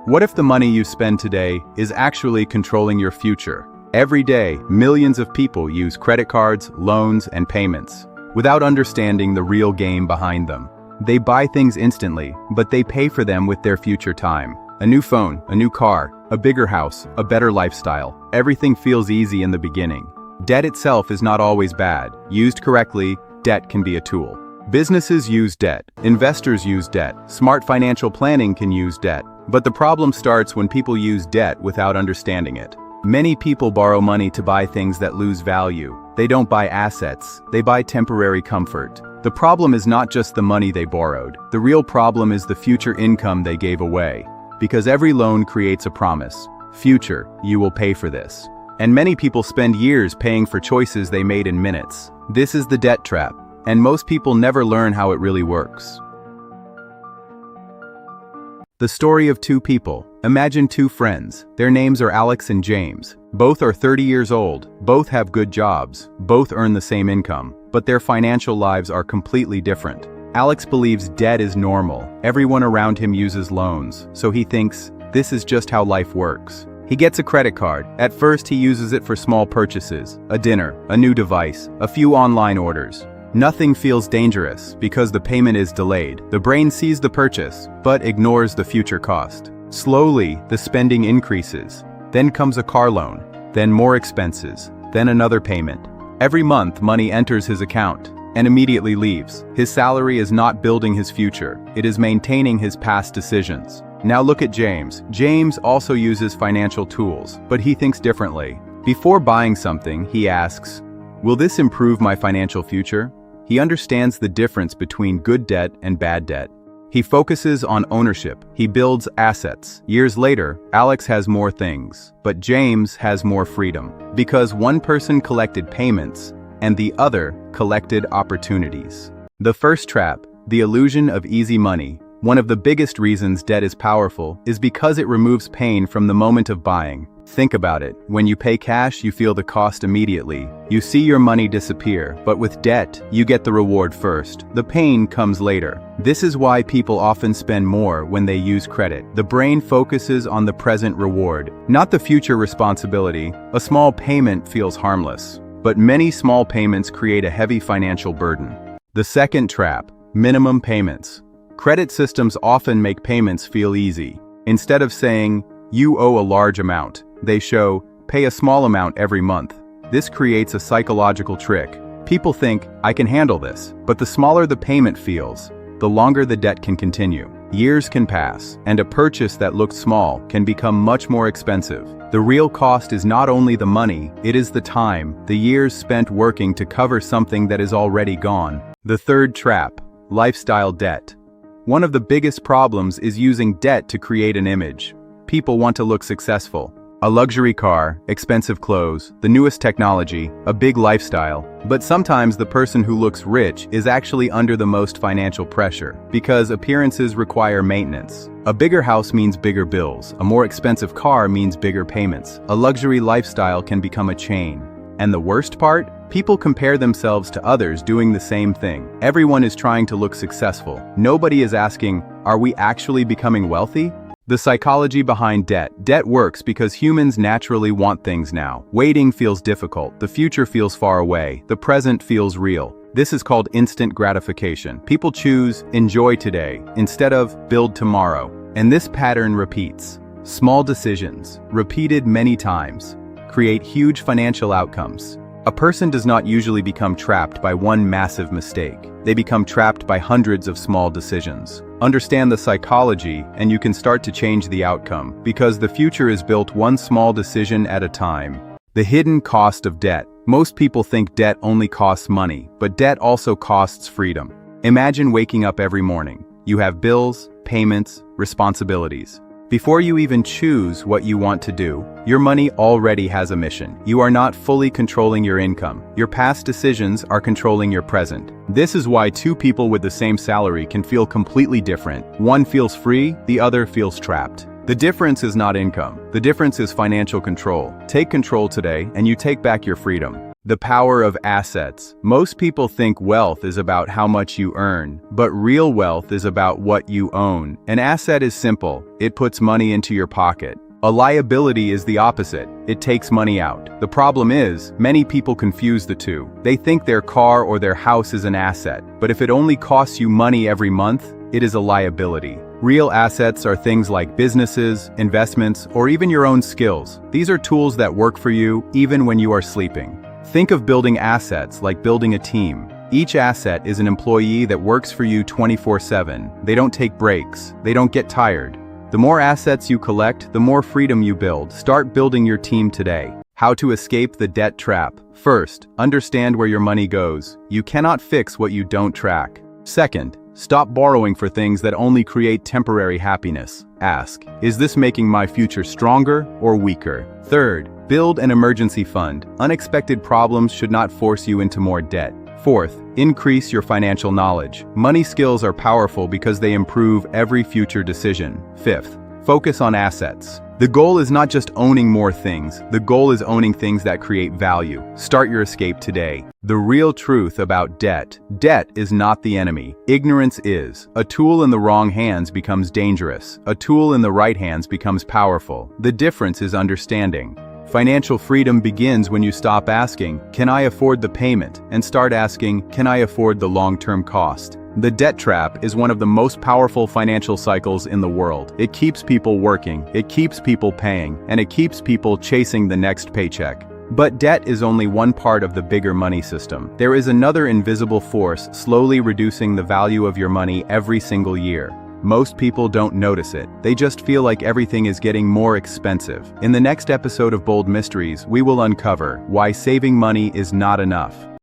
What if the money you spend today is actually controlling your future? Every day, millions of people use credit cards, loans, and payments, without understanding the real game behind them. They buy things instantly, but they pay for them with their future time. A new phone, a new car, a bigger house, a better lifestyle. Everything feels easy in the beginning. Debt itself is not always bad. Used correctly, debt can be a tool. Businesses use debt, investors use debt, smart financial planning can use debt. But the problem starts when people use debt without understanding it. Many people borrow money to buy things that lose value. They don't buy assets, they buy temporary comfort. The problem is not just the money they borrowed. The real problem is the future income they gave away. Because every loan creates a promise. Future, you will pay for this. And many people spend years paying for choices they made in minutes. This is the debt trap, and most people never learn how it really works. The story of two people. Imagine two friends. Their names are Alex and James. Both are 30 years old. Both have good jobs. Both earn the same income. But their financial lives are completely different. Alex believes debt is normal. Everyone around him uses loans, so he thinks, this is just how life works. He gets a credit card. At first he uses it for small purchases, a dinner, a new device, a few online orders. Nothing feels dangerous because the payment is delayed. The brain sees the purchase, but ignores the future cost. Slowly, the spending increases. Then comes a car loan, then more expenses, then another payment. Every month, money enters his account and immediately leaves. His salary is not building his future. It is maintaining his past decisions. Now look at James. James also uses financial tools, but he thinks differently. Before buying something, he asks, will this improve my financial future? He understands the difference between good debt and bad debt. He focuses on ownership. He builds assets. Years later, Alex has more things, but James has more freedom. Because one person collected payments, and the other collected opportunities. The first trap, the illusion of easy money. One of the biggest reasons debt is powerful is because it removes pain from the moment of buying. Think about it. When you pay cash, you feel the cost immediately. You see your money disappear, but with debt, you get the reward first. The pain comes later. This is why people often spend more when they use credit. The brain focuses on the present reward, not the future responsibility. A small payment feels harmless, but many small payments create a heavy financial burden. The second trap, minimum payments. Credit systems often make payments feel easy. Instead of saying, you owe a large amount, they show, pay a small amount every month. This creates a psychological trick. People think, I can handle this, but the smaller the payment feels, the longer the debt can continue. Years can pass, and a purchase that looked small can become much more expensive. The real cost is not only the money, it is the time, the years spent working to cover something that is already gone. The third trap, lifestyle debt. One of the biggest problems is using debt to create an image. People want to look successful. A luxury car, expensive clothes, the newest technology, a big lifestyle. But sometimes the person who looks rich is actually under the most financial pressure, because appearances require maintenance. A bigger house means bigger bills. A more expensive car means bigger payments. A luxury lifestyle can become a chain. And the worst part? People compare themselves to others doing the same thing. Everyone is trying to look successful. Nobody is asking, are we actually becoming wealthy? The psychology behind debt. Debt works because humans naturally want things now. Waiting feels difficult. The future feels far away. The present feels real. This is called instant gratification. People choose enjoy today instead of build tomorrow. And this pattern repeats. Small decisions, repeated many times, create huge financial outcomes. A person does not usually become trapped by one massive mistake. They become trapped by hundreds of small decisions. Understand the psychology, and you can start to change the outcome, because the future is built one small decision at a time. The hidden cost of debt. Most people think debt only costs money, but debt also costs freedom. Imagine waking up every morning. You have bills, payments, responsibilities. Before you even choose what you want to do, your money already has a mission. You are not fully controlling your income. Your past decisions are controlling your present. This is why two people with the same salary can feel completely different. One feels free, the other feels trapped. The difference is not income. The difference is financial control. Take control today, and you take back your freedom. The power of assets. Most people think wealth is about how much you earn, but real wealth is about what you own. An asset is simple. It puts money into your pocket. A liability is the opposite. It takes money out. The problem is, many people confuse the two. They think their car or their house is an asset, but if it only costs you money every month, it is a liability. Real assets are things like businesses, investments, or even your own skills. These are tools that work for you even when you are sleeping. Think of building assets like building a team. Each asset is an employee that works for you 24/7. They don't take breaks. They don't get tired. The more assets you collect, the more freedom you build. Start building your team today. How to escape the debt trap. First, understand where your money goes. You cannot fix what you don't track. Second, stop borrowing for things that only create temporary happiness. Ask, is this making my future stronger or weaker? Third, build an emergency fund. Unexpected problems should not force you into more debt. Fourth, increase your financial knowledge. Money skills are powerful because they improve every future decision. Fifth, focus on assets. The goal is not just owning more things. The goal is owning things that create value. Start your escape today. The real truth about debt. Debt is not the enemy. Ignorance is. A tool in the wrong hands becomes dangerous. A tool in the right hands becomes powerful. The difference is understanding. Financial freedom begins when you stop asking, can I afford the payment, and start asking, can I afford the long-term cost? The debt trap is one of the most powerful financial cycles in the world. It keeps people working, it keeps people paying, and it keeps people chasing the next paycheck. But debt is only one part of the bigger money system. There is another invisible force slowly reducing the value of your money every single year. Most people don't notice it. They just feel like everything is getting more expensive. In the next episode of Bold Mysteries, we will uncover why saving money is not enough.